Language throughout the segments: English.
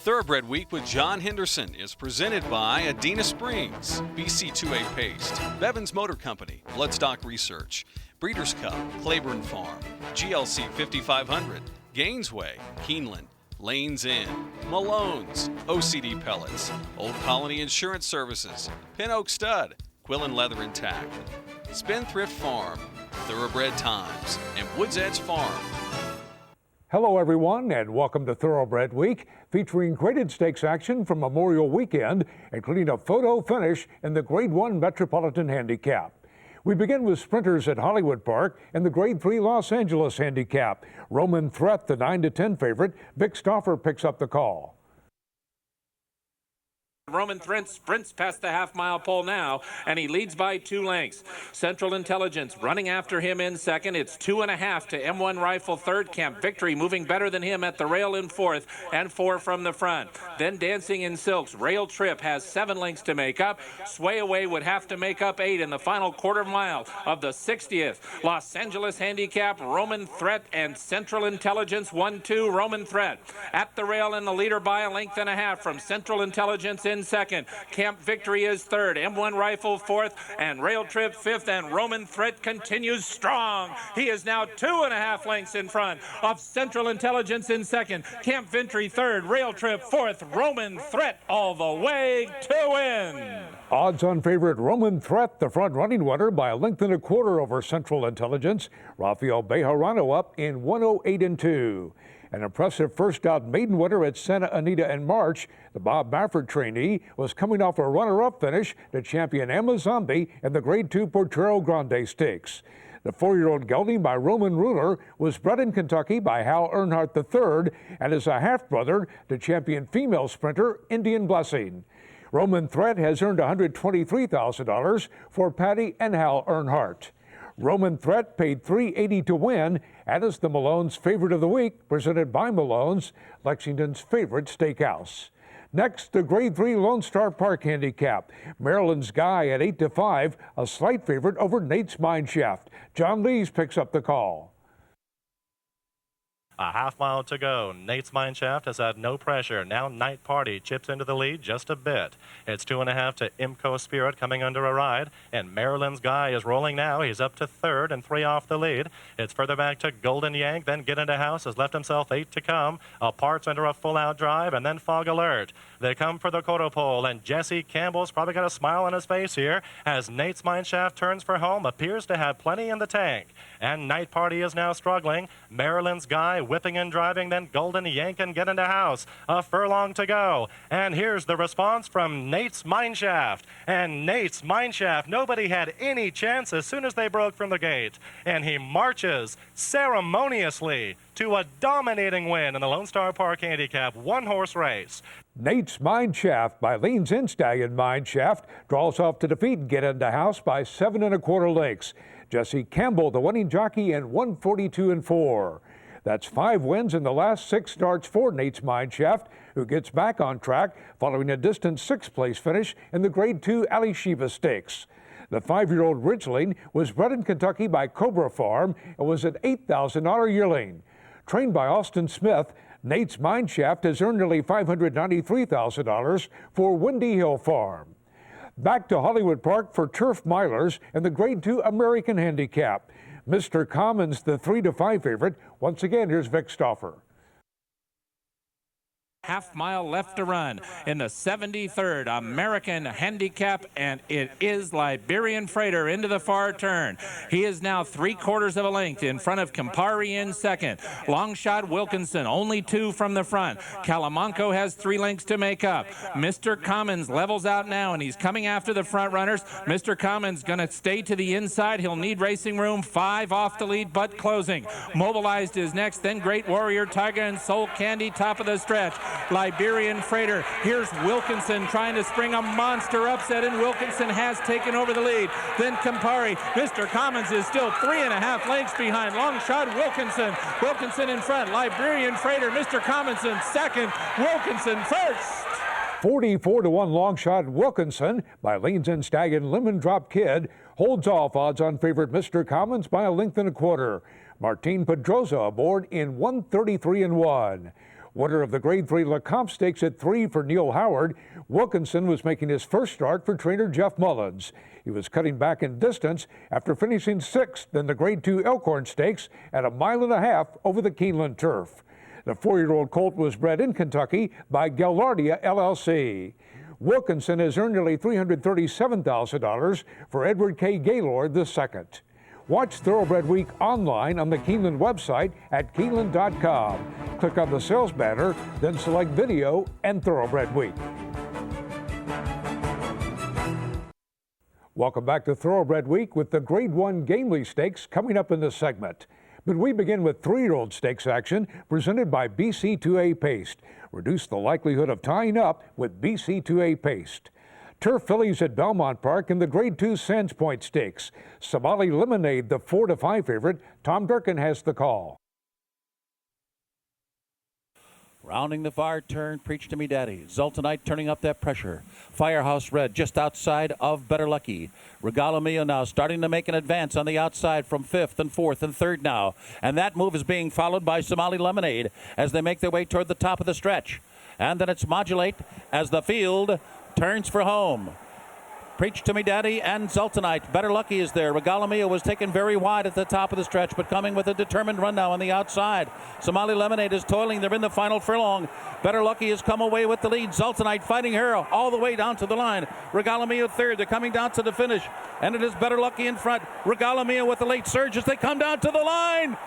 Thoroughbred Week with John Henderson is presented by Adena Springs, BC2A Paste, Bevins Motor Company, Bloodstock Research, Breeders' Cup, Claiborne Farm, GLC 5500, Gainesway, Keeneland, Lanes Inn, Malone's, OCD Pellets, Old Colony Insurance Services, Pin Oak Stud, Quillen Leather and Tack, Spendthrift Farm, Thoroughbred Times, and Woods Edge Farm. Hello everyone and welcome to Thoroughbred Week, featuring graded stakes action from Memorial Weekend, including a photo finish in the Grade 1 Metropolitan Handicap. We begin with sprinters at Hollywood Park and the Grade 3 Los Angeles Handicap. Roman Threat, the 9-10 favorite. Vic Stauffer picks up the call. Roman Threat sprints past the half-mile pole now, and he leads by 2 lengths. Central Intelligence running after him in second. It's 2.5 to M1 Rifle third. Camp Victory moving better than him at the rail in fourth, and 4 from the front. Then Dancing in Silks. Rail Trip has 7 lengths to make up. Sway Away would have to make up 8 in the final quarter mile of the 60th. Los Angeles Handicap, Roman Threat, and Central Intelligence 1-2. Roman Threat at the rail in the leader by 1.5 lengths from Central Intelligence in second. Camp Victory is third, M1 Rifle fourth, and Rail Trip fifth, and Roman Threat continues strong. He is now 2.5 lengths in front of Central Intelligence in second, Camp Victory third, Rail Trip fourth, Roman Threat all the way to win. Odds on favorite Roman Threat, the front running winner by 1.25 lengths over Central Intelligence. Rafael Bejarano up in 108-2. An impressive first out maiden winner at Santa Anita in March. The Bob Baffert trainee was coming off a runner-up finish to champion Emma Zombie in the Grade 2 Potrero Grande Stakes. The 4-year-old gelding by Roman Ruler was bred in Kentucky by Hal Earnhardt III and is a half-brother to champion female sprinter Indian Blessing. Roman Threat has earned $123,000 for Patty and Hal Earnhardt. Roman Threat paid $380 to win and is the Malone's favorite of the week, presented by Malone's, Lexington's favorite steakhouse. Next, the Grade 3 Lone Star Park Handicap. Maryland's Guy at 8-5, a slight favorite over Nate's Mineshaft. John Lees picks up the call. A half mile to go. Nate's Mineshaft has had no pressure. Now Night Party chips into the lead just a bit. It's 2.5 to Imco Spirit coming under a ride. And Maryland's Guy is rolling now. He's up to third and 3 off the lead. It's further back to Golden Yank. Then Get Into House has left himself 8 to come. Apart's under a full-out drive. And then Fog Alert. They come for the quarter pole. And Jesse Campbell's probably got a smile on his face here as Nate's Mineshaft turns for home. Appears to have plenty in the tank. And Night Party is now struggling. Maryland's Guy whipping and driving, then Golden Yank and Get Into House. A furlong to go. And here's the response from Nate's Mineshaft. And Nate's Mineshaft, nobody had any chance as soon as they broke from the gate. And he marches ceremoniously to a dominating win in the Lone Star Park Handicap 1-horse race. Nate's Mineshaft by Leans In Stallion Mineshaft draws off to defeat Get Into House by 7.25 lengths. Jesse Campbell, the winning jockey, in 142-4. That's 5 wins in the last 6 starts for Nate's Mineshaft, who gets back on track following a distant 6th-place finish in the Grade 2 Ali Shiva Stakes. The 5-year-old Ridgeling was bred in Kentucky by Cobra Farm and was an $8,000 yearling. Trained by Austin Smith, Nate's Mineshaft has earned nearly $593,000 for Windy Hill Farm. Back to Hollywood Park for Turf Milers and the Grade 2 American Handicap. Mr. Commons, the 3-5 favorite. Once again, here's Vic Stauffer. Half mile left to run in the 73rd American Handicap, and it is Liberian Freighter into the far turn. He is now 3/4 length in front of Campari in second. Long Shot Wilkinson only 2 from the front. Calamanco has 3 lengths to make up. Mr. Commons levels out now, and he's coming after the front runners. Mr. Commons going to stay to the inside. He'll need racing room. 5 off the lead, but closing. Mobilized is next, then Great Warrior Tiger and Soul Candy top of the stretch. Liberian Freighter. Here's Wilkinson trying to spring a monster upset, and Wilkinson has taken over the lead. Then Campari. Mr. Commons is still 3.5 lengths behind. Long Shot Wilkinson. Wilkinson in front. Liberian Freighter. Mr. Commons in second. Wilkinson first. 44-1 Long Shot Wilkinson by Leans In Stallion Lemon Drop Kid holds off odds on favorite Mr. Commons by 1.25 lengths. Martin Pedroza aboard in 133-1. Winner of the Grade 3 LeCompte Stakes at 3 for Neil Howard, Wilkinson was making his first start for trainer Jeff Mullins. He was cutting back in distance after finishing 6th in the Grade 2 Elkhorn Stakes at 1.5 miles over the Keeneland turf. The 4-year-old colt was bred in Kentucky by Gallardia LLC. Wilkinson has earned nearly $337,000 for Edward K. Gaylord II. Watch Thoroughbred Week online on the Keeneland website at Keeneland.com. Click on the sales banner, then select Video and Thoroughbred Week. Welcome back to Thoroughbred Week with the Grade 1 Gamely Stakes coming up in this segment. But we begin with 3-year-old stakes action presented by BC2A Paste. Reduce the likelihood of tying up with BC2A Paste. Turf fillies at Belmont Park in the Grade 2 Sands Point Stakes. Somali Lemonade, the 4-5 favorite. Tom Durkin has the call. Rounding the far turn, Preach to Me Daddy. Zoltanite turning up that pressure. Firehouse Red just outside of Better Lucky. Regalo Mio now starting to make an advance on the outside from 5th and 4th and 3rd now. And that move is being followed by Somali Lemonade as they make their way toward the top of the stretch. And then it's Modulate as the field turns for home. Preach to Me Daddy and Zoltanite. Better Lucky is there. Regalo Mio was taken very wide at the top of the stretch, but coming with a determined run now on the outside. Somali Lemonade is toiling. They're in the final furlong. Better Lucky has come away with the lead. Zoltanite fighting her all the way down to the line. Regalo Mio 3rd. They're coming down to the finish. And it is Better Lucky in front. Regalo Mio with the late surge as they come down to the line.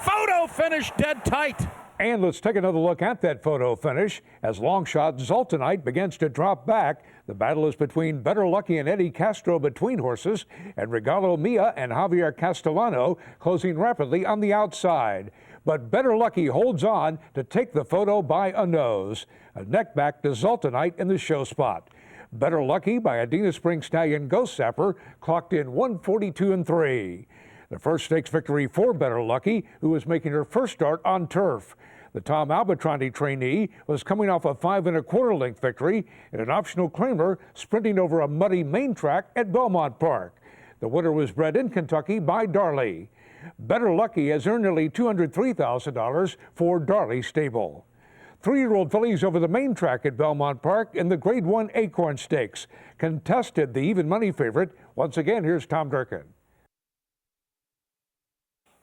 Photo finish dead tight. And let's take another look at that photo finish. As long shot Zoltanite begins to drop back, the battle is between Better Lucky and Eddie Castro between horses, and Regalo Mia and Javier Castellano closing rapidly on the outside. But Better Lucky holds on to take the photo by a nose. A neck back to Zoltanite in the show spot. Better Lucky by Adena Springs stallion Ghost Sapper clocked in 142 3. The first stakes victory for Better Lucky, who was making her first start on turf. The Tom Albatrani trainee was coming off a 5 1/4 length victory in an optional claimer sprinting over a muddy main track at Belmont Park. The winner was bred in Kentucky by Darley. Better Lucky has earned nearly $203,000 for Darley Stable. 3-year-old fillies over the main track at Belmont Park in the Grade 1 Acorn Stakes contested the even money favorite. Once again, here's Tom Durkin.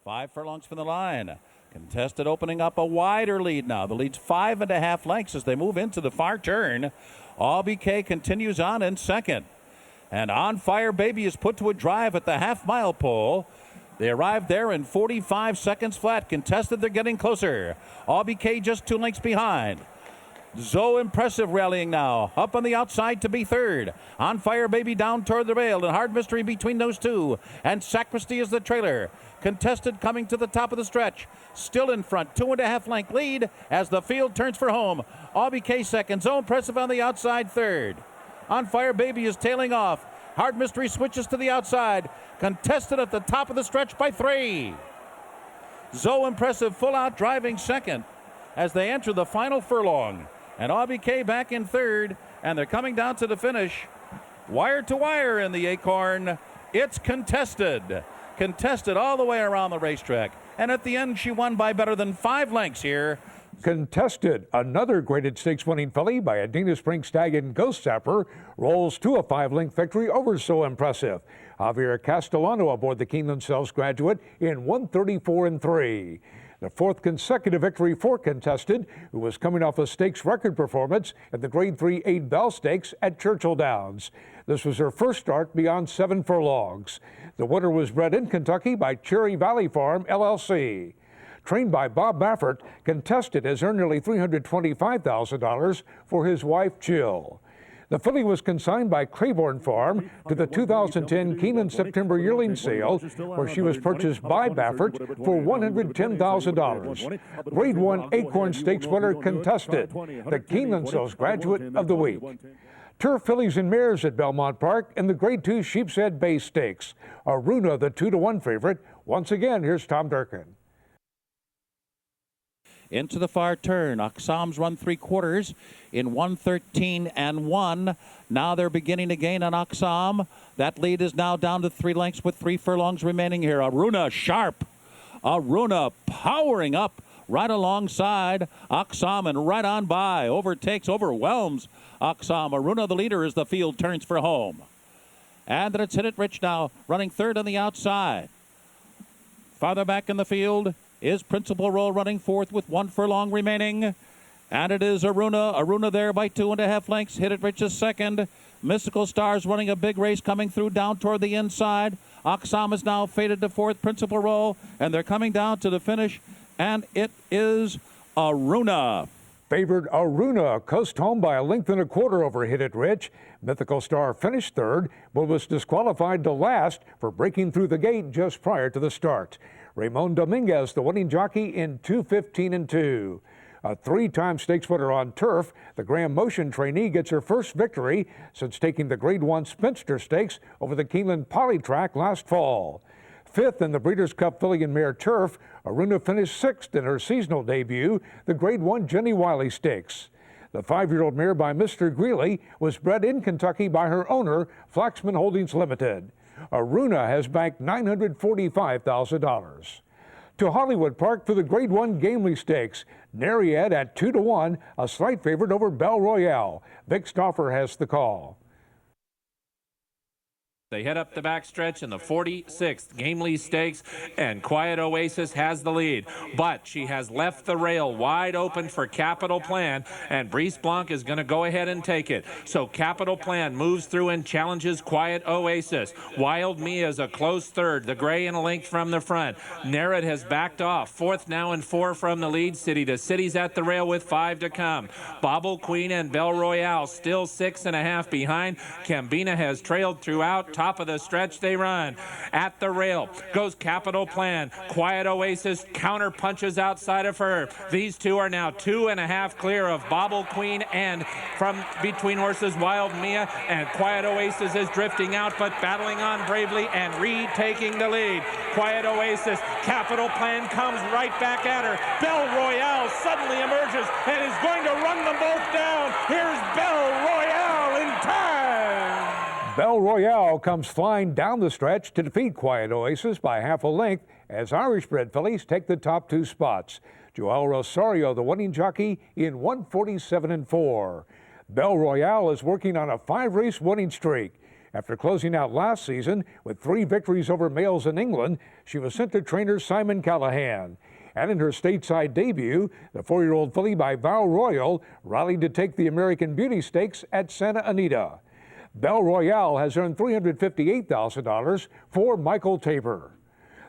5 furlongs from the line. Contested opening up a wider lead now. The lead's 5.5 lengths as they move into the far turn. ABK continues on in second. And On Fire Baby is put to a drive at the half-mile pole. They arrived there in 45 seconds flat. Contested, they're getting closer. ABK just 2 lengths behind. So Impressive rallying now. Up on the outside to be 3rd. On Fire Baby down toward the rail. And Hard Mystery between those two. And Sacristy is the trailer. Contested coming to the top of the stretch. Still in front. 2.5 length lead as the field turns for home. ABK second. So Impressive on the outside 3rd. On Fire Baby is tailing off. Hard Mystery switches to the outside. Contested at the top of the stretch by 3. So Impressive full out driving second as they enter the final furlong. And ABK back in 3rd, and they're coming down to the finish. Wire to wire in the Acorn. It's contested. Contested all the way around the racetrack. And at the end, she won by better than 5 lengths here. Contested, another graded stakes winning filly by Adena Springs stallion Ghost Sapper rolls to a 5-length victory over So Impressive. Javier Castellano aboard the Keeneland Sales graduate in 134 3. The 4th consecutive victory for Contested, who was coming off a stakes record performance at the Grade 3 8 Bell Stakes at Churchill Downs. This was her first start beyond 7 furlongs. The winner was bred in Kentucky by Cherry Valley Farm, LLC. Trained by Bob Baffert, Contested has earned nearly $325,000 for his wife, Jill. The filly was consigned by Claiborne Farm to the 2010 Keeneland September yearling sale, where she was purchased by Baffert for $110,000. Grade 1 Acorn Stakes winner Contested, the Keeneland Sales Graduate of the Week. Turf fillies and mares at Belmont Park in the Grade 2 Sheepshead Bay Stakes. Aruna, the 2-1 favorite. Once again, here's Tom Durkin. Into the far turn. Oxam's run 3/4 in 113 1. Now they're beginning to gain on Oxam. That lead is now down to 3 lengths with 3 furlongs remaining here. Aruna sharp. Aruna powering up right alongside Oksam and right on by. Overwhelms Oksam. Aruna, the leader, as the field turns for home. And then it's Hit It Rich now, running third on the outside. Farther back in the field is Principal Roll running fourth with 1 furlong remaining. And it is Aruna. Aruna there by 2.5 lengths. Hit It Rich is second. Mystical Stars running a big race coming through down toward the inside. Oksam is now faded to fourth. Principal Roll. And they're coming down to the finish. And it is Aruna. Favored Aruna coast home by 1.25 lengths over Hit It Rich. Mythical Star finished third, but was disqualified to last for breaking through the gate just prior to the start. Ramon Dominguez, the winning jockey, in 2:15-2. A 3-time stakes winner on turf, the Graham Motion trainee gets her first victory since taking the Grade 1 Spinster Stakes over the Keeneland Poly Track last fall. Fifth in the Breeders' Cup Filly and Mare Turf, Aruna finished sixth in her seasonal debut, the Grade 1 Jenny Wiley Stakes. The 5-year-old mare by Mr. Greeley was bred in Kentucky by her owner, Flaxman Holdings Limited. Aruna has banked $945,000. To Hollywood Park for the Grade 1 Gamely Stakes. Nariad at 2-1, a slight favorite over Belle Royale. Vic Stauffer has the call. They head up the backstretch in the 46th Gamely Stakes, and Quiet Oasis has the lead. But she has left the rail wide open for Capital Plan, and Brice Blanc is going to go ahead and take it. So Capital Plan moves through and challenges Quiet Oasis. Wild Mia is a close third, the gray and a length from the front. Narad has backed off. Fourth now and 4 from the lead. City to City's at the rail with 5 to come. Bobble Queen and Belle Royale still 6.5 behind. Cambina has trailed throughout. Top of the stretch they run. At the rail goes Capital Plan. Quiet Oasis counter punches outside of her. These two are now 2.5 clear of Bobble Queen, and from between horses Wild Mia, and Quiet Oasis is drifting out but battling on bravely and retaking the lead. Quiet Oasis, Capital Plan comes right back at her. Belle Royale suddenly emerges and is going to run them both down. Here's Belle Royale in time. Belle Royale comes flying down the stretch to defeat Quiet Oasis by 1/2 length as Irish-bred fillies take the top 2 spots. Joel Rosario, the winning jockey, in 147-4. Belle Royale is working on a 5-race winning streak. After closing out last season with 3 victories over males in England, she was sent to trainer Simon Callahan. And in her stateside debut, the 4-year-old filly by Val Royal rallied to take the American Beauty Stakes at Santa Anita. Belle Royale has earned $358,000 for Michael Tabor.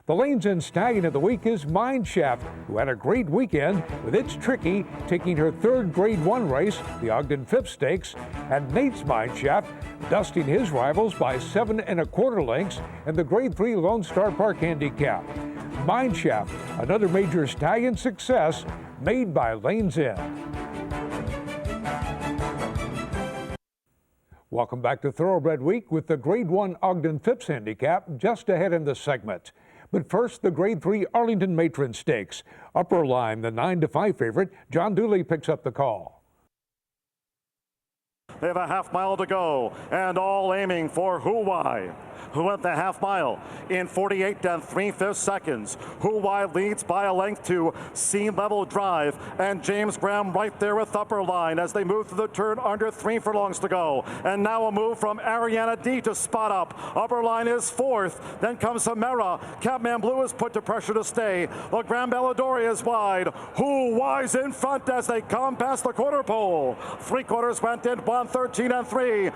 The lanes in stagging of the week is Mineshaft, who had a great weekend with its Tricky taking her 3rd Grade 1 race, the Ogden PHIPPS Stakes, and Nate's Mineshaft dusting his rivals by 7.25 lengths in the Grade 3 Lone Star Park Handicap. Mineshaft, another major stallion success made by Lanes Inn. Welcome back to Thoroughbred Week with the Grade 1 Ogden PHIPPS Handicap just ahead in the segment. But first, the Grade 3 Arlington Matron Stakes. Upper line, the 9-5 favorite, John Dooley picks up the call. They have a 1/2 mile to go, and all aiming for Who who went the 1/2 mile in 48 3/5 seconds. Who leads by a length to Sea Level Drive, and James Graham right there with Upper Line as they move through the turn under 3 furlongs to go. And now a move from Ariana D to spot up. Upper Line is 4th, then comes Samara. Capman Blue is put to pressure to stay. The Grand Belladori is wide. Who's in front as they come past the quarter pole. 3/4 went in 1:13-3.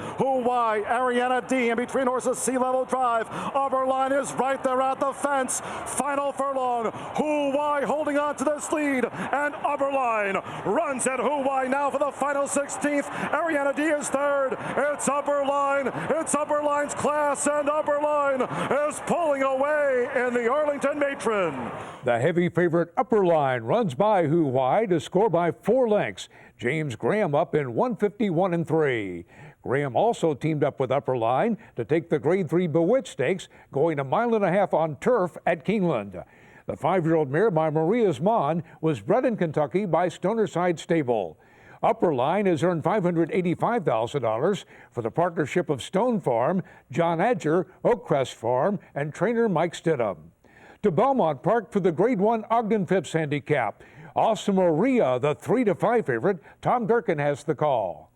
Ariana D in between horses Sea Level Drive. Upper Line is right there at the fence. Final furlong. Holding on to this lead, and Upper Line runs at now for the final 16th. Ariana D is 3rd. It's Upper Line. It's Upper Line's class, and Upper Line is pulling away in the Arlington Matron. The heavy favorite Upper Line runs by to score by 4 lengths. James Graham up in 151-3. Graham also teamed up with Upper Line to take the Grade 3 Bewitched Stakes, going 1.5 miles on turf at Keeneland. The 5-year-old mare by Maria's Mon was bred in Kentucky by Stonerside Stable. Upper Line has earned $585,000 for the partnership of Stone Farm, John Adger, Oakcrest Farm, and trainer Mike Stidham. To Belmont Park for the Grade 1 Ogden PHIPPS Handicap. Awesome Maria, the 3-5 favorite. Tom Durkin has the call.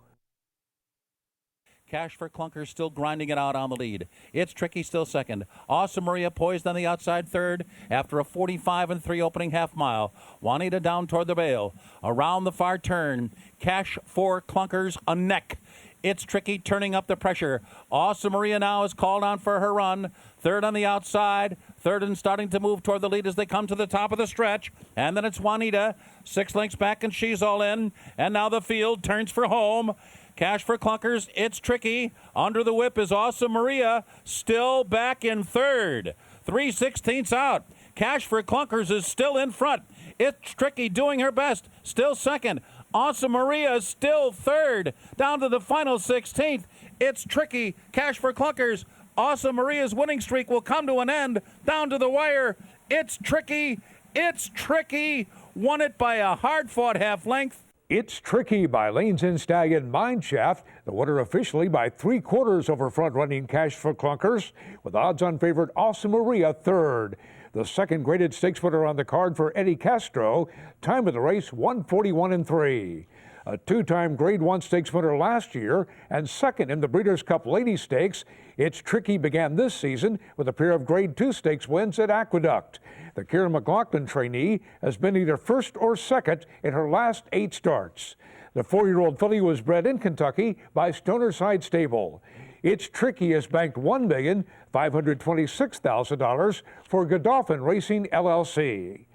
Cash for Clunkers still grinding it out on the lead. It's Tricky still second. Awesome Maria poised on the outside third after a 45-3 opening half mile. Juanita down toward the bail. Around the far turn, Cash for Clunkers a neck. It's Tricky turning up the pressure. Awesome Maria now is called on for her run. Third on the outside. Third and starting to move toward the lead as they come to the top of the stretch. And then it's Juanita. 6 lengths back and she's all in. And now the field turns for home. Cash for Clunkers, it's Tricky. Under the whip is Awesome Maria, still back in third. 3/16 out. Cash for Clunkers is still in front. It's Tricky doing her best, still second. Awesome Maria is still third. Down to the final 16th. It's Tricky. Cash for Clunkers. Awesome Maria's winning streak will come to an end. Down to the wire. It's Tricky. It's Tricky. Won it by a hard-fought half length. It's Tricky by Lanes and Stallion Mineshaft. The winner officially by 3/4 over front-running Cash for Clunkers, with odds-on favorite Awesome Maria third. The second graded stakes winner on the card for Eddie Castro. Time of the race 1:41.3. A 2-time Grade 1 stakes winner last year and second in the Breeders' Cup Ladies Stakes. It's Tricky began this season with a pair of Grade 2 stakes wins at Aqueduct. The Kieran McLaughlin trainee has been either first or second in her last 8 starts. The 4-year-old filly was bred in Kentucky by Stonerside Stable. It's Tricky has banked $1,526,000 for Godolphin Racing LLC.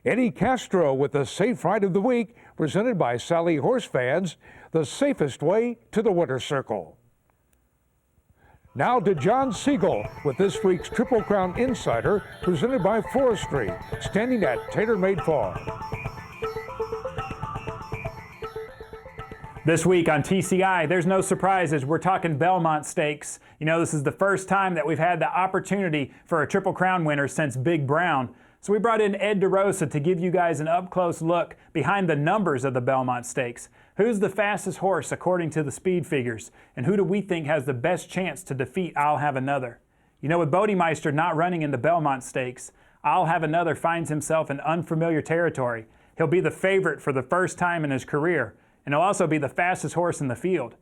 Eddie Castro with the Safe Ride of the Week, presented by Sally Horse Fans, the safest way to the Winter Circle. Now to John Siegel with this week's Triple Crown Insider, presented by Forestry, standing at TaylorMade Farm. This week on TCI, there's no surprises. We're talking Belmont Stakes. You know, this is the first time that we've had the opportunity for a Triple Crown winner since Big Brown. So we brought in Ed DeRosa to give you guys an up-close look behind the numbers of the Belmont Stakes. Who's the fastest horse according to the speed figures? And who do we think has the best chance to defeat I'll Have Another? You know, with Bodemeister not running in the Belmont Stakes, I'll Have Another finds himself in unfamiliar territory. He'll be the favorite for the first time in his career, and he'll also be the fastest horse in the field.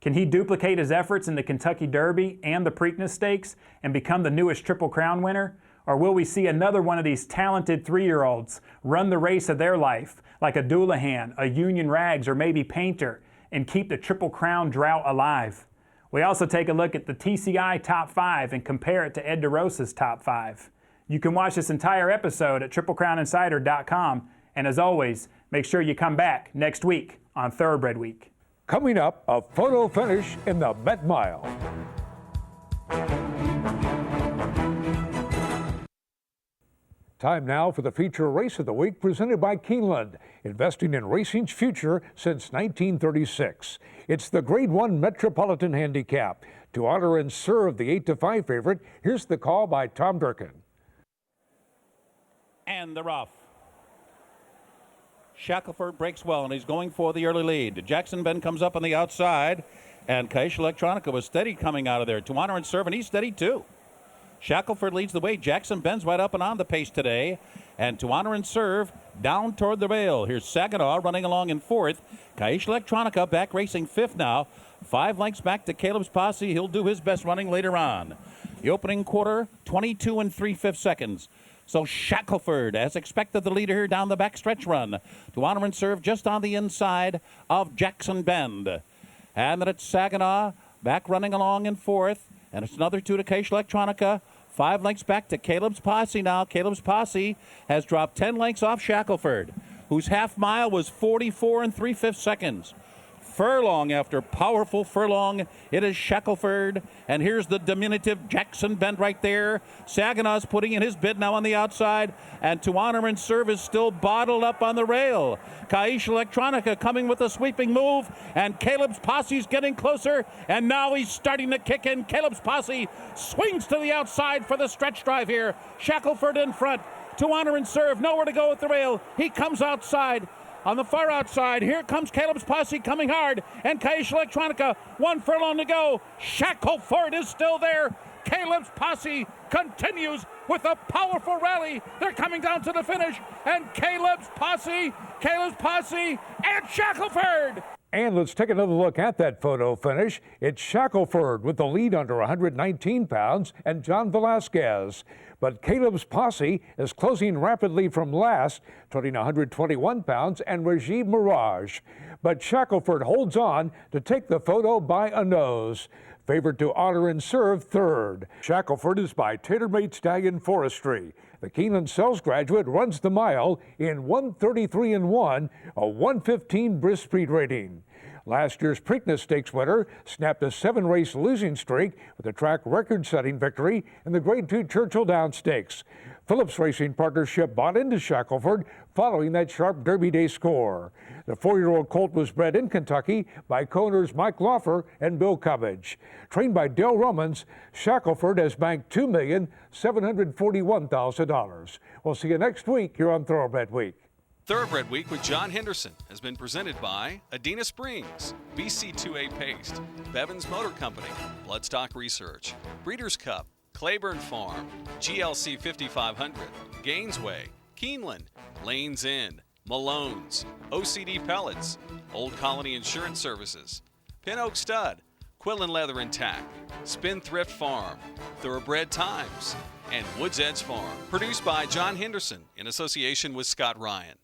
Can he duplicate his efforts in the Kentucky Derby and the Preakness Stakes and become the newest Triple Crown winner? Or will we see another one of these talented 3-year-olds run the race of their life, like a Doulahan, a Union Rags, or maybe Painter, and keep the Triple Crown drought alive? We also take a look at the TCI Top 5 and compare it to Ed DeRosa's Top 5. You can watch this entire episode at TripleCrownInsider.com, and as always, make sure you come back next week on Thoroughbred Week. Coming up, a photo finish in the Met Mile. Time now for the feature race of the week, presented by Keeneland, investing in racing's future since 1936. It's the Grade 1 Metropolitan Handicap. To honor and serve the 8-5 favorite, here's the call by Tom Durkin. And the rough. Shackelford breaks well, and he's going for the early lead. Jackson Ben comes up on the outside, and Kaish Electronica was steady coming out of there. To honor and serve, and he's steady too. Shackelford leads the way. Jackson Ben's right up and on the pace today. And to honor and serve, down toward the rail. Here's Saginaw running along in 4th. Kaish Electronica back racing 5th now. 5 lengths back to Caleb's Posse. He'll do his best running later on. The opening quarter, 22 3/5 seconds. So Shackelford, as expected, the leader here down the backstretch run. To honor and serve just on the inside of Jackson Bend. And then it's Saginaw back running along in 4th. And it's another 2 to Kaish Electronica. 5 lengths back to Caleb's Posse now. Caleb's Posse has dropped 10 lengths off Shackelford, whose half mile was 44 3/5 seconds. Furlong after powerful furlong, it is Shackelford. And here's the diminutive Jackson Bend right there. Saginaw's putting in his bid now on the outside. And to honor and serve is still bottled up on the rail. Kaish Electronica coming with a sweeping move. And Caleb's Posse's getting closer. And now he's starting to kick in. Caleb's Posse swings to the outside for the stretch drive here. Shackelford in front. To honor and serve, nowhere to go at the rail. He comes outside. On the far outside, here comes Caleb's Posse coming hard, and Kaish Electronica, 1 furlong to go. Shackelford is still there. Caleb's Posse continues with a powerful rally. They're coming down to the finish, and Caleb's posse, and Shackelford. And let's take another look at that photo finish. It's Shackelford with the lead under 119 pounds and John Velasquez. But Caleb's posse is closing rapidly from last, totaling 121 pounds, and Rajiv Mirage. But Shackelford holds on to take the photo by a nose. Favored to honor and serve third. Shackelford is by TaylorMade Stallion Forestry. The Keeneland sales graduate runs the mile in 1:33.1, a 1:15 brisk speed rating. Last year's Preakness Stakes winner snapped a 7-race losing streak with a track record-setting victory in the Grade 2 Churchill Downs Stakes. Phillips Racing Partnership bought into Shackelford following that sharp Derby Day score. The 4-year-old colt was bred in Kentucky by co-owners Mike Loffer and Bill Cubbage. Trained by Dale Romans, Shackelford has banked $2,741,000. We'll see you next week here on Thoroughbred Week. Thoroughbred Week with John Henderson has been presented by Adena Springs, BC2A Paste, Bevins Motor Company, Bloodstock Research, Breeders' Cup, Claiborne Farm, GLC 5500, Gainesway, Keeneland, Lanes End, Malone's, OCD Pellets, Old Colony Insurance Services, Pin Oak Stud, Quillen Leather and Tack, Spendthrift Farm, Thoroughbred Times, and Woods Edge Farm. Produced by John Henderson in association with Scott Ryan.